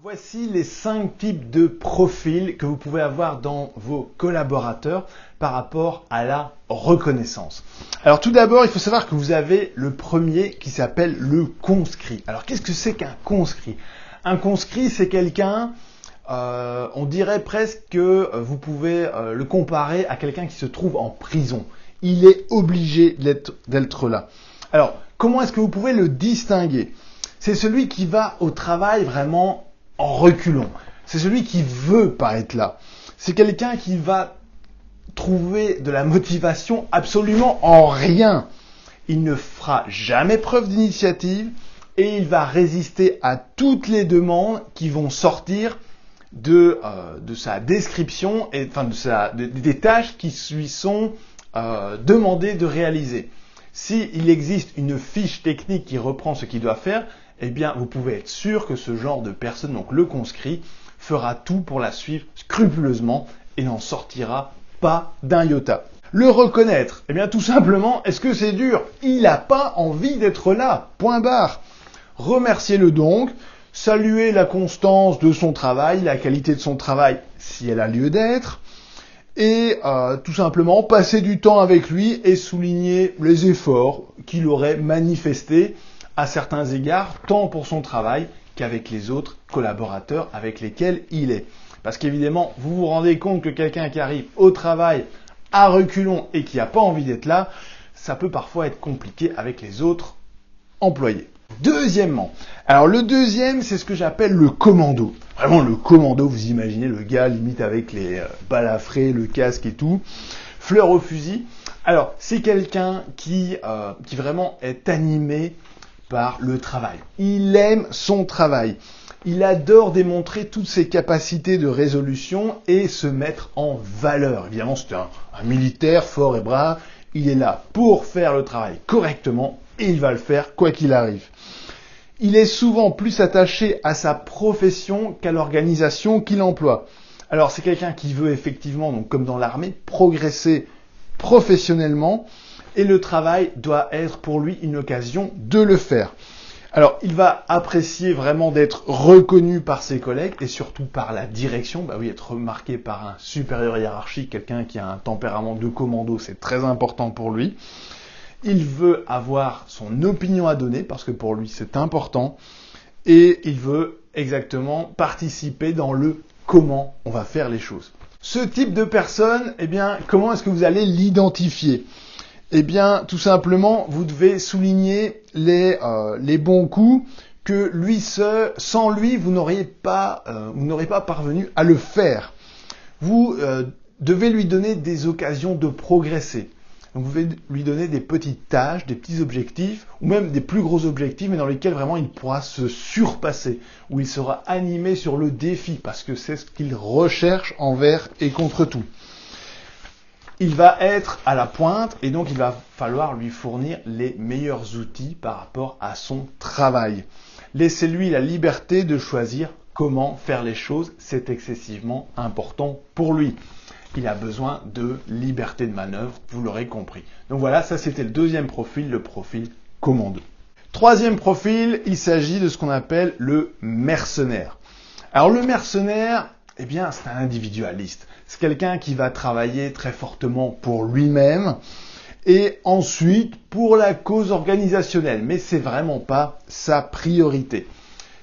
Voici les 5 types de profils que vous pouvez avoir dans vos collaborateurs par rapport à la reconnaissance. Alors tout d'abord, il faut savoir que vous avez le premier qui s'appelle le conscrit. Alors qu'est-ce que c'est qu'un conscrit? Un conscrit, c'est quelqu'un, on dirait presque que vous pouvez le comparer à quelqu'un qui se trouve en prison. Il est obligé d'être là. Alors, comment est-ce que vous pouvez le distinguer? C'est celui qui va au travail vraiment en reculons. C'est celui qui veut pas être là. C'est quelqu'un qui va trouver de la motivation absolument en rien. Il ne fera jamais preuve d'initiative et il va résister à toutes les demandes qui vont sortir de sa description et des tâches qui lui sont demandées de réaliser. S'il existe une fiche technique qui reprend ce qu'il doit faire, eh bien, vous pouvez être sûr que ce genre de personne, donc le conscrit, fera tout pour la suivre scrupuleusement et n'en sortira pas d'un iota. Le reconnaître, eh bien, tout simplement, est-ce que c'est dur? Il n'a pas envie d'être là, point barre. Remerciez-le donc, saluez la constance de son travail, la qualité de son travail, si elle a lieu d'être, et tout simplement, passer du temps avec lui et souligner les efforts qu'il aurait manifestés à certains égards, tant pour son travail qu'avec les autres collaborateurs avec lesquels il est. Parce qu'évidemment, vous vous rendez compte que quelqu'un qui arrive au travail à reculons et qui n'a pas envie d'être là, ça peut parfois être compliqué avec les autres employés. Deuxièmement, alors le deuxième, c'est ce que j'appelle le commando. Vraiment le commando, vous imaginez le gars limite avec les balafrés, le casque et tout, fleur au fusil. Alors, c'est quelqu'un qui vraiment est animé par le travail. Il aime son travail. Il adore démontrer toutes ses capacités de résolution et se mettre en valeur. Évidemment, c'est un militaire fort et brave. Il est là pour faire le travail correctement et il va le faire quoi qu'il arrive. Il est souvent plus attaché à sa profession qu'à l'organisation qu'il emploie. Alors, c'est quelqu'un qui veut effectivement, donc comme dans l'armée, progresser professionnellement. Et le travail doit être pour lui une occasion de le faire. Alors, il va apprécier vraiment d'être reconnu par ses collègues et surtout par la direction. Bah oui, être remarqué par un supérieur hiérarchique, quelqu'un qui a un tempérament de commando, c'est très important pour lui. Il veut avoir son opinion à donner parce que pour lui, c'est important. Et il veut exactement participer dans le comment on va faire les choses. Ce type de personne, eh bien, comment est-ce que vous allez l'identifier ? Eh bien, tout simplement, vous devez souligner les bons coups que lui seul, sans lui, vous n'auriez pas parvenu à le faire. Vous devez lui donner des occasions de progresser. Donc, vous devez lui donner des petites tâches, des petits objectifs, ou même des plus gros objectifs, mais dans lesquels vraiment il pourra se surpasser, où il sera animé sur le défi, parce que c'est ce qu'il recherche envers et contre tout. Il va être à la pointe et donc il va falloir lui fournir les meilleurs outils par rapport à son travail. Laissez-lui la liberté de choisir comment faire les choses, c'est excessivement important pour lui. Il a besoin de liberté de manœuvre, vous l'aurez compris. Donc voilà, ça c'était le deuxième profil, le profil commando. Troisième profil, il s'agit de ce qu'on appelle le mercenaire. Alors le mercenaire, eh bien, c'est un individualiste. C'est quelqu'un qui va travailler très fortement pour lui-même et ensuite pour la cause organisationnelle. Mais c'est vraiment pas sa priorité.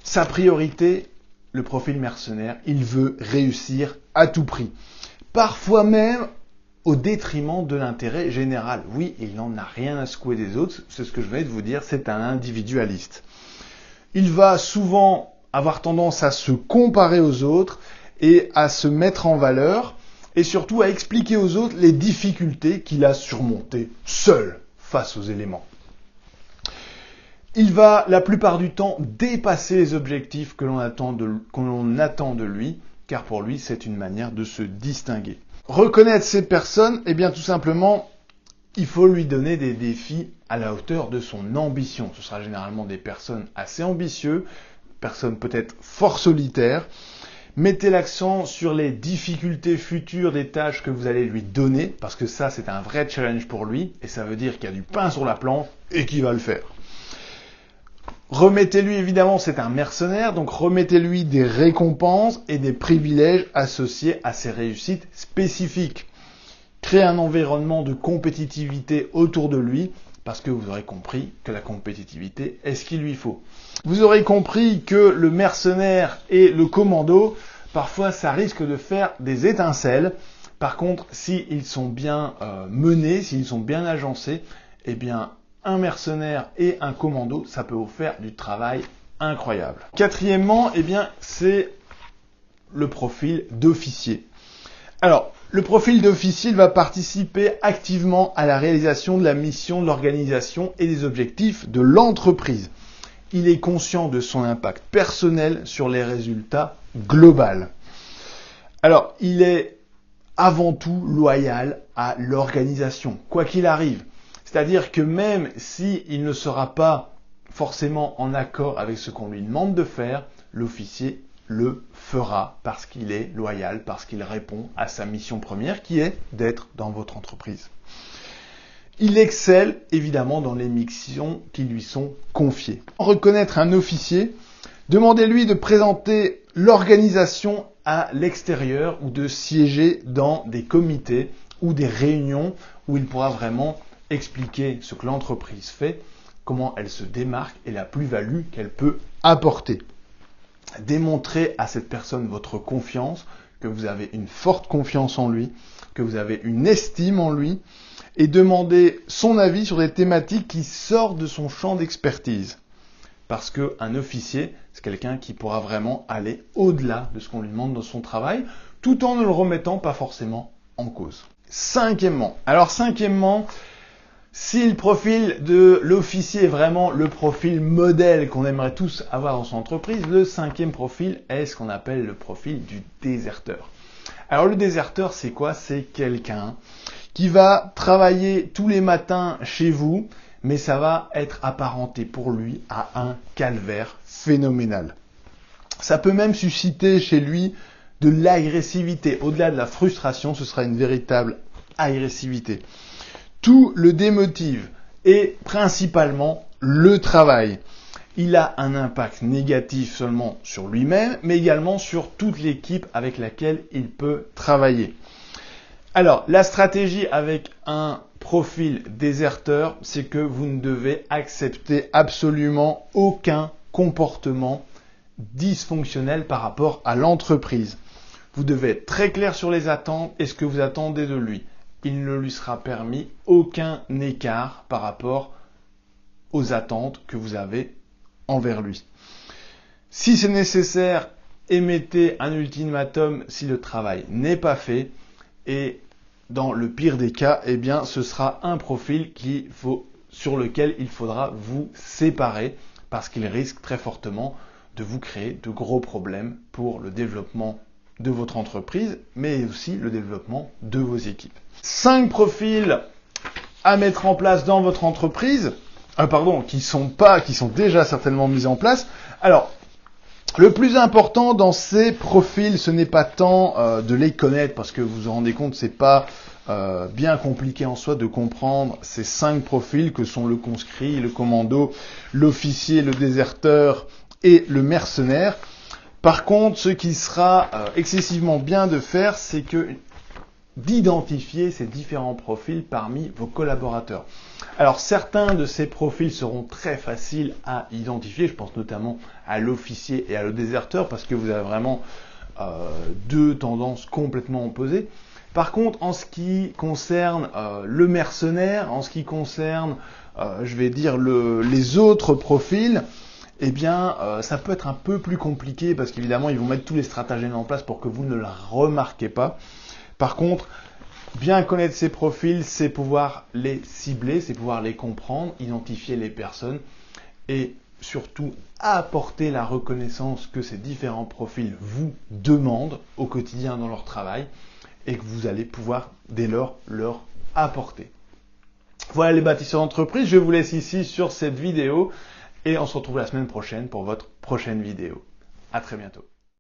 Sa priorité, le profil mercenaire, il veut réussir à tout prix. Parfois même au détriment de l'intérêt général. Oui, il n'en a rien à secouer des autres. C'est ce que je venais de vous dire, c'est un individualiste. Il va souvent avoir tendance à se comparer aux autres et à se mettre en valeur et surtout à expliquer aux autres les difficultés qu'il a surmontées seul face aux éléments. Il va la plupart du temps dépasser les objectifs que l'on attend de lui, car pour lui c'est une manière de se distinguer. Reconnaître ces personnes, eh bien tout simplement, il faut lui donner des défis à la hauteur de son ambition. Ce sera généralement des personnes assez ambitieuses, personnes peut-être fort solitaires. Mettez l'accent sur les difficultés futures des tâches que vous allez lui donner, parce que ça, c'est un vrai challenge pour lui, et ça veut dire qu'il y a du pain sur la planche et qu'il va le faire. Remettez-lui, évidemment, c'est un mercenaire, donc remettez-lui des récompenses et des privilèges associés à ses réussites spécifiques. Créez un environnement de compétitivité autour de lui, parce que vous aurez compris que la compétitivité est ce qu'il lui faut. Vous aurez compris que le mercenaire et le commando, parfois ça risque de faire des étincelles. Par contre, s'ils sont bien menés, s'ils sont bien agencés, eh bien, un mercenaire et un commando, ça peut vous faire du travail incroyable. Quatrièmement, eh bien, c'est le profil d'officier. Alors, le profil d'officier va participer activement à la réalisation de la mission de l'organisation et des objectifs de l'entreprise. Il est conscient de son impact personnel sur les résultats globaux. Alors, il est avant tout loyal à l'organisation, quoi qu'il arrive. C'est-à-dire que même s'il ne sera pas forcément en accord avec ce qu'on lui demande de faire, l'officier le fera parce qu'il est loyal, parce qu'il répond à sa mission première qui est d'être dans votre entreprise. Il excelle évidemment dans les missions qui lui sont confiées. Pour reconnaître un officier, demandez-lui de présenter l'organisation à l'extérieur ou de siéger dans des comités ou des réunions où il pourra vraiment expliquer ce que l'entreprise fait, comment elle se démarque et la plus-value qu'elle peut apporter. Démontrez à cette personne votre confiance, que vous avez une forte confiance en lui, que vous avez une estime en lui, et demandez son avis sur des thématiques qui sortent de son champ d'expertise. Parce qu'un officier, c'est quelqu'un qui pourra vraiment aller au-delà de ce qu'on lui demande dans son travail, tout en ne le remettant pas forcément en cause. Cinquièmement, si le profil de l'officier est vraiment le profil modèle qu'on aimerait tous avoir dans son entreprise, le cinquième profil est ce qu'on appelle le profil du déserteur. Alors le déserteur, c'est quoi? C'est quelqu'un qui va travailler tous les matins chez vous, mais ça va être apparenté pour lui à un calvaire phénoménal. Ça peut même susciter chez lui de l'agressivité. Au-delà de la frustration, ce sera une véritable agressivité. Tout le démotive et principalement le travail. Il a un impact négatif seulement sur lui-même, mais également sur toute l'équipe avec laquelle il peut travailler. Alors, la stratégie avec un profil déserteur, c'est que vous ne devez accepter absolument aucun comportement dysfonctionnel par rapport à l'entreprise. Vous devez être très clair sur les attentes et ce que vous attendez de lui. Il ne lui sera permis aucun écart par rapport aux attentes que vous avez envers lui. Si c'est nécessaire, émettez un ultimatum si le travail n'est pas fait et dans le pire des cas, eh bien, ce sera un profil sur lequel il faudra vous séparer parce qu'il risque très fortement de vous créer de gros problèmes pour le développement de votre entreprise, mais aussi le développement de vos équipes. 5 profils à mettre en place dans votre entreprise, qui sont déjà certainement mis en place. Alors, le plus important dans ces profils, ce n'est pas tant de les connaître, parce que vous vous rendez compte, c'est pas bien compliqué en soi de comprendre ces 5 profils que sont le conscrit, le commando, l'officier, le déserteur et le mercenaire. Par contre, ce qui sera excessivement bien de faire, c'est d'identifier ces différents profils parmi vos collaborateurs. Alors certains de ces profils seront très faciles à identifier, je pense notamment à l'officier et à le déserteur parce que vous avez vraiment deux tendances complètement opposées. Par contre, en ce qui concerne le mercenaire, en ce qui concerne, les autres profils, eh bien, ça peut être un peu plus compliqué parce qu'évidemment, ils vont mettre tous les stratagèmes en place pour que vous ne le remarquez pas. Par contre, bien connaître ces profils, c'est pouvoir les cibler, c'est pouvoir les comprendre, identifier les personnes et surtout apporter la reconnaissance que ces différents profils vous demandent au quotidien dans leur travail et que vous allez pouvoir dès lors leur apporter. Voilà les bâtisseurs d'entreprise, je vous laisse ici sur cette vidéo et on se retrouve la semaine prochaine pour votre prochaine vidéo. À très bientôt.